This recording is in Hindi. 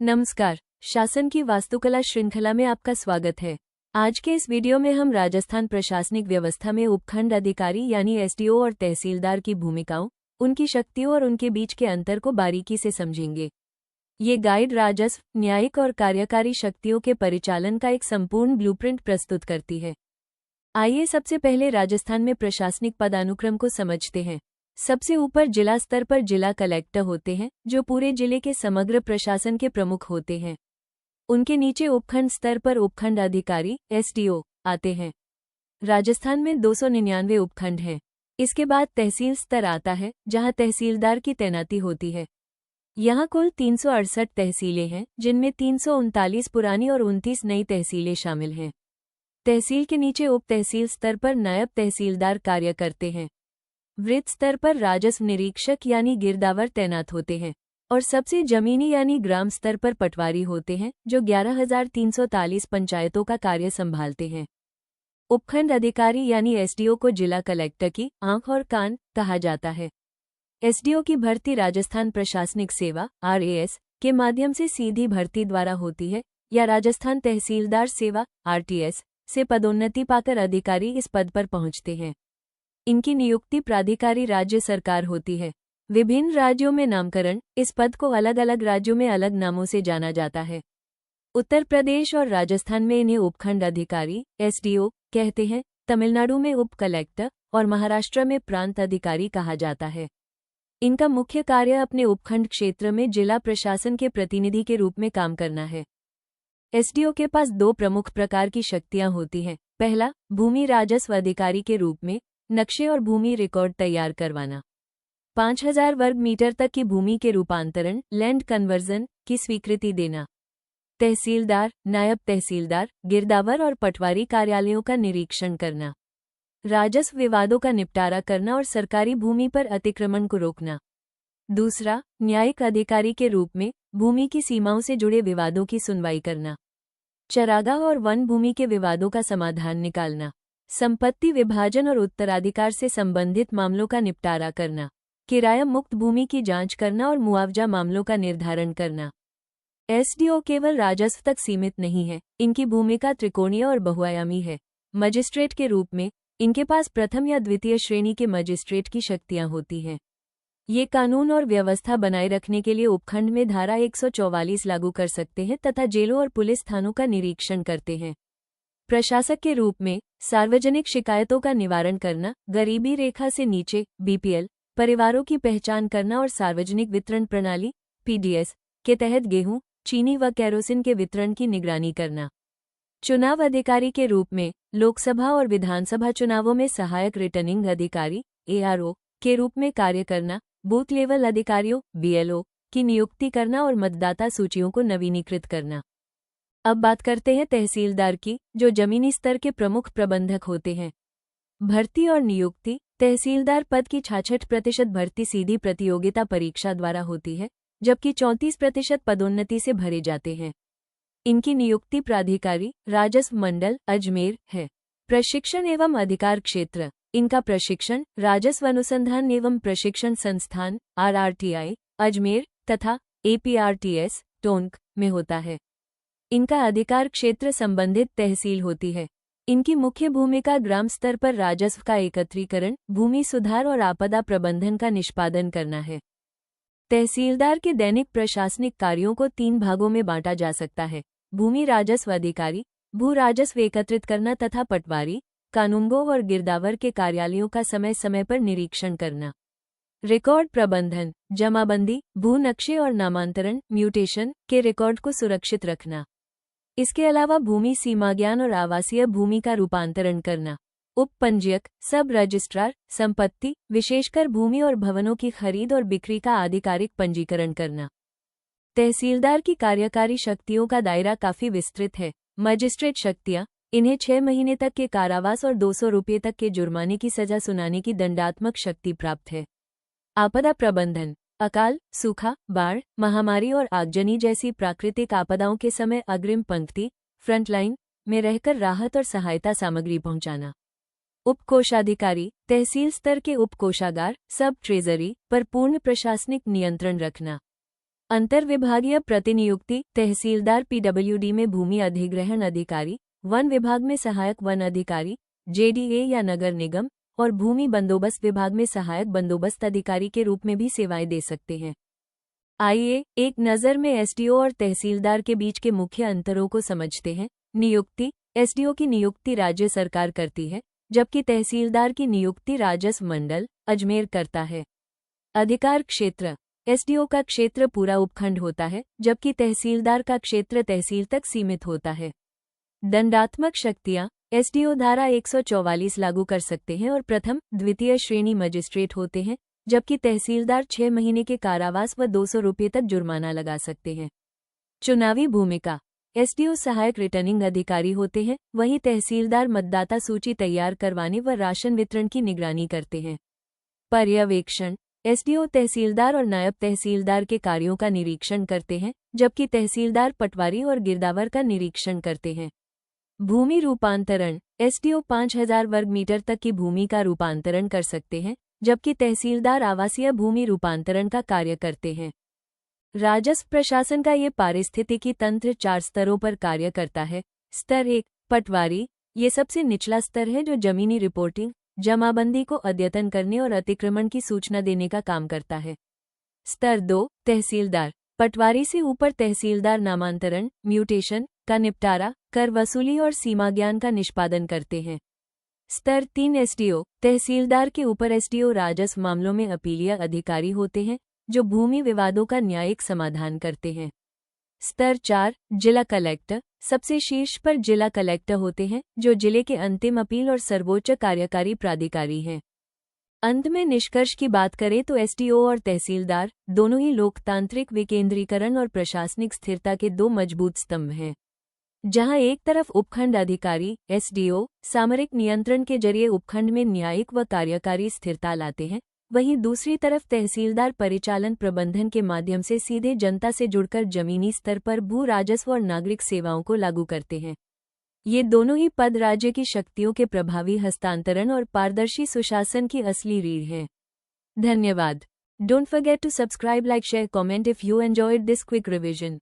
नमस्कार। शासन की वास्तुकला श्रृंखला में आपका स्वागत है। आज के इस वीडियो में हम राजस्थान प्रशासनिक व्यवस्था में उपखंड अधिकारी यानी एसडीओ और तहसीलदार की भूमिकाओं, उनकी शक्तियों और उनके बीच के अंतर को बारीकी से समझेंगे। ये गाइड राजस्व, न्यायिक और कार्यकारी शक्तियों के परिचालन का एक संपूर्ण ब्लूप्रिंट प्रस्तुत करती है। आइए सबसे पहले राजस्थान में प्रशासनिक पदानुक्रम को समझते हैं। सबसे ऊपर जिला स्तर पर जिला कलेक्टर होते हैं, जो पूरे जिले के समग्र प्रशासन के प्रमुख होते हैं। उनके नीचे उपखंड स्तर पर उपखंड अधिकारी एसडीओ आते हैं। राजस्थान में 299 उपखंड हैं। इसके बाद तहसील स्तर आता है, जहां तहसीलदार की तैनाती होती है। यहाँ कुल 368 तहसीलें हैं, जिनमें 339 पुरानी और 29 नई तहसीलें शामिल हैं। तहसील के नीचे उप तहसील स्तर पर नायब तहसीलदार कार्य करते हैं। वृत्त स्तर पर राजस्व निरीक्षक यानी गिरदावर तैनात होते हैं और सबसे जमीनी यानी ग्राम स्तर पर पटवारी होते हैं, जो 11,340 पंचायतों का कार्य संभालते हैं। उपखंड अधिकारी यानी एसडीओ को जिला कलेक्टर की आंख और कान कहा जाता है। एसडीओ की भर्ती राजस्थान प्रशासनिक सेवा (RAS) के माध्यम से सीधी भर्ती द्वारा होती है या राजस्थान तहसीलदार सेवा (RTS) से पदोन्नति पाकर अधिकारी इस पद पर पहुंचते हैं। इनकी नियुक्ति प्राधिकारी राज्य सरकार होती है। विभिन्न राज्यों में नामकरण, इस पद को अलग अलग राज्यों में अलग नामों से जाना जाता है। उत्तर प्रदेश और राजस्थान में इन्हें उपखंड अधिकारी एसडीओ कहते हैं, तमिलनाडु में उप कलेक्टर और महाराष्ट्र में प्रांत अधिकारी कहा जाता है। इनका मुख्य कार्य अपने उपखंड क्षेत्र में जिला प्रशासन के प्रतिनिधि के रूप में काम करना है। एसडीओ के पास दो प्रमुख प्रकार की शक्तियां होती हैं। पहला, भूमि राजस्व अधिकारी के रूप में नक्शे और भूमि रिकॉर्ड तैयार करवाना। 5,000 वर्ग मीटर तक की भूमि के रूपांतरण लैंड कन्वर्जन की स्वीकृति देना। तहसीलदार, नायब तहसीलदार, गिरदावर और पटवारी कार्यालयों का निरीक्षण करना। राजस्व विवादों का निपटारा करना और सरकारी भूमि पर अतिक्रमण को रोकना। दूसरा, न्यायिक अधिकारी के रूप में भूमि की सीमाओं से जुड़े विवादों की सुनवाई करना। चरागाह और वन भूमि के विवादों का समाधान निकालना। संपत्ति विभाजन और उत्तराधिकार से संबंधित मामलों का निपटारा करना। किराया मुक्त भूमि की जांच करना और मुआवजा मामलों का निर्धारण करना। एसडीओ केवल राजस्व तक सीमित नहीं है, इनकी भूमिका त्रिकोणीय और बहुआयामी है। मजिस्ट्रेट के रूप में इनके पास प्रथम या द्वितीय श्रेणी के मजिस्ट्रेट की शक्तियां होती हैं। ये कानून और व्यवस्था बनाए रखने के लिए उपखंड में धारा 144 लागू कर सकते हैं तथा जेलों और पुलिस थानों का निरीक्षण करते हैं। प्रशासक के रूप में सार्वजनिक शिकायतों का निवारण करना, गरीबी रेखा से नीचे (BPL) परिवारों की पहचान करना और सार्वजनिक वितरण प्रणाली (PDS) के तहत गेहूं, चीनी व केरोसिन के वितरण की निगरानी करना। चुनाव अधिकारी के रूप में लोकसभा और विधानसभा चुनावों में सहायक रिटर्निंग अधिकारी (ARO) के रूप में कार्य करना। बूथ लेवल अधिकारियों (BLO) की नियुक्ति करना और मतदाता सूचियों को नवीनीकृत करना। अब बात करते हैं तहसीलदार की, जो जमीनी स्तर के प्रमुख प्रबंधक होते हैं। भर्ती और नियुक्ति। तहसीलदार पद की 66% भर्ती सीधी प्रतियोगिता परीक्षा द्वारा होती है, जबकि 34% पदोन्नति से भरे जाते हैं। इनकी नियुक्ति प्राधिकारी राजस्व मंडल अजमेर है। प्रशिक्षण एवं अधिकार क्षेत्र। इनका प्रशिक्षण राजस्व अनुसंधान एवं प्रशिक्षण संस्थान (RRTI) अजमेर तथा APRTS टोंक में होता है। इनका अधिकार क्षेत्र संबंधित तहसील होती है। इनकी मुख्य भूमिका ग्राम स्तर पर राजस्व का एकत्रीकरण, भूमि सुधार और आपदा प्रबंधन का निष्पादन करना है। तहसीलदार के दैनिक प्रशासनिक कार्यों को 3 भागों में बांटा जा सकता है: भूमि राजस्व अधिकारी, भू राजस्व एकत्रित करना तथा पटवारी, कानूनगो और गिरदावर के कार्यालयों का समय समय पर निरीक्षण करना। रिकॉर्ड प्रबंधन, जमाबंदी, भू नक्शे और नामांतरण (म्यूटेशन) के रिकॉर्ड को सुरक्षित रखना। इसके अलावा भूमि सीमाज्ञान और आवासीय भूमि का रूपांतरण करना। उप पंजीयक, सब रजिस्ट्रार, संपत्ति विशेषकर भूमि और भवनों की खरीद और बिक्री का आधिकारिक पंजीकरण करना। तहसीलदार की कार्यकारी शक्तियों का दायरा काफी विस्तृत है। मजिस्ट्रेट शक्तियां, इन्हें 6 महीने तक के कारावास और 200 रुपये तक के जुर्माने की सजा सुनाने की दंडात्मक शक्ति प्राप्त है। आपदा प्रबंधन। अकाल, सूखा, बाढ़, महामारी और आगजनी जैसी प्राकृतिक आपदाओं के समय अग्रिम पंक्ति (फ्रंटलाइन) में रहकर राहत और सहायता सामग्री पहुंचाना। उप कोषाधिकारी, तहसील स्तर के उप कोषागार सब ट्रेजरी पर पूर्ण प्रशासनिक नियंत्रण रखना। अंतर्विभागीय प्रतिनियुक्ति तहसीलदार पीडब्ल्यूडी में भूमि अधिग्रहण अधिकारी, वन विभाग में सहायक वन अधिकारी, जेडीए या नगर निगम और भूमि बंदोबस्त विभाग में सहायक बंदोबस्त अधिकारी के रूप में भी सेवाएं दे सकते हैं। आइए एक नज़र में एसडीओ और तहसीलदार के बीच के मुख्य अंतरों को समझते हैं। नियुक्ति। एसडीओ की नियुक्ति राज्य सरकार करती है, जबकि तहसीलदार की नियुक्ति राजस्व मंडल अजमेर करता है। अधिकार क्षेत्र। एसडीओ का क्षेत्र पूरा उपखंड होता है, जबकि तहसीलदार का क्षेत्र तहसील तक सीमित होता है। दंडात्मक शक्तियां। एसडीओ धारा 144 लागू कर सकते हैं और प्रथम द्वितीय श्रेणी मजिस्ट्रेट होते हैं, जबकि तहसीलदार 6 महीने के कारावास व 200 रुपये तक जुर्माना लगा सकते हैं। चुनावी भूमिका। एसडीओ सहायक रिटर्निंग अधिकारी होते हैं, वहीं तहसीलदार मतदाता सूची तैयार करवाने व राशन वितरण की निगरानी करते हैं। पर्यवेक्षण। एसडीओ तहसीलदार और नायब तहसीलदार के कार्यों का निरीक्षण करते हैं, जबकि तहसीलदार पटवारी और गिरदावर का निरीक्षण करते हैं। भूमि रूपांतरण। एसडीओ 5000 वर्ग मीटर तक की भूमि का रूपांतरण कर सकते हैं, जबकि तहसीलदार आवासीय भूमि रूपांतरण का कार्य करते हैं। राजस्व प्रशासन का ये पारिस्थितिकी तंत्र 4 स्तरों पर कार्य करता है। स्तर 1 पटवारी। ये सबसे निचला स्तर है जो जमीनी रिपोर्टिंग, जमाबंदी को अद्यतन करने और अतिक्रमण की सूचना देने का काम करता है। स्तर 2 तहसीलदार। पटवारी से ऊपर तहसीलदार नामांतरण, म्यूटेशन का निपटारा, कर वसूली और सीमा ज्ञान का निष्पादन करते हैं। स्तर 3 एसडीओ। तहसीलदार के ऊपर एसडीओ राजस्व मामलों में अपीलीय अधिकारी होते हैं, जो भूमि विवादों का न्यायिक समाधान करते हैं। स्तर 4 जिला कलेक्टर। सबसे शीर्ष पर जिला कलेक्टर होते हैं, जो जिले के अंतिम अपील और सर्वोच्च कार्यकारी प्राधिकारी हैं। अंत में निष्कर्ष की बात करें तो एसडीओ और तहसीलदार दोनों ही लोकतांत्रिक विकेंद्रीकरण और प्रशासनिक स्थिरता के 2 मजबूत स्तंभ हैं। जहां एक तरफ उपखंड अधिकारी एसडीओ सामरिक नियंत्रण के जरिए उपखंड में न्यायिक व कार्यकारी स्थिरता लाते हैं, वहीं दूसरी तरफ तहसीलदार परिचालन प्रबंधन के माध्यम से सीधे जनता से जुड़कर जमीनी स्तर पर भू राजस्व और नागरिक सेवाओं को लागू करते हैं। ये दोनों ही पद राज्य की शक्तियों के प्रभावी हस्तांतरण और पारदर्शी सुशासन की असली रीढ़ हैं। धन्यवाद। Don't forget to subscribe, like, share, comment if you enjoyed this quick revision.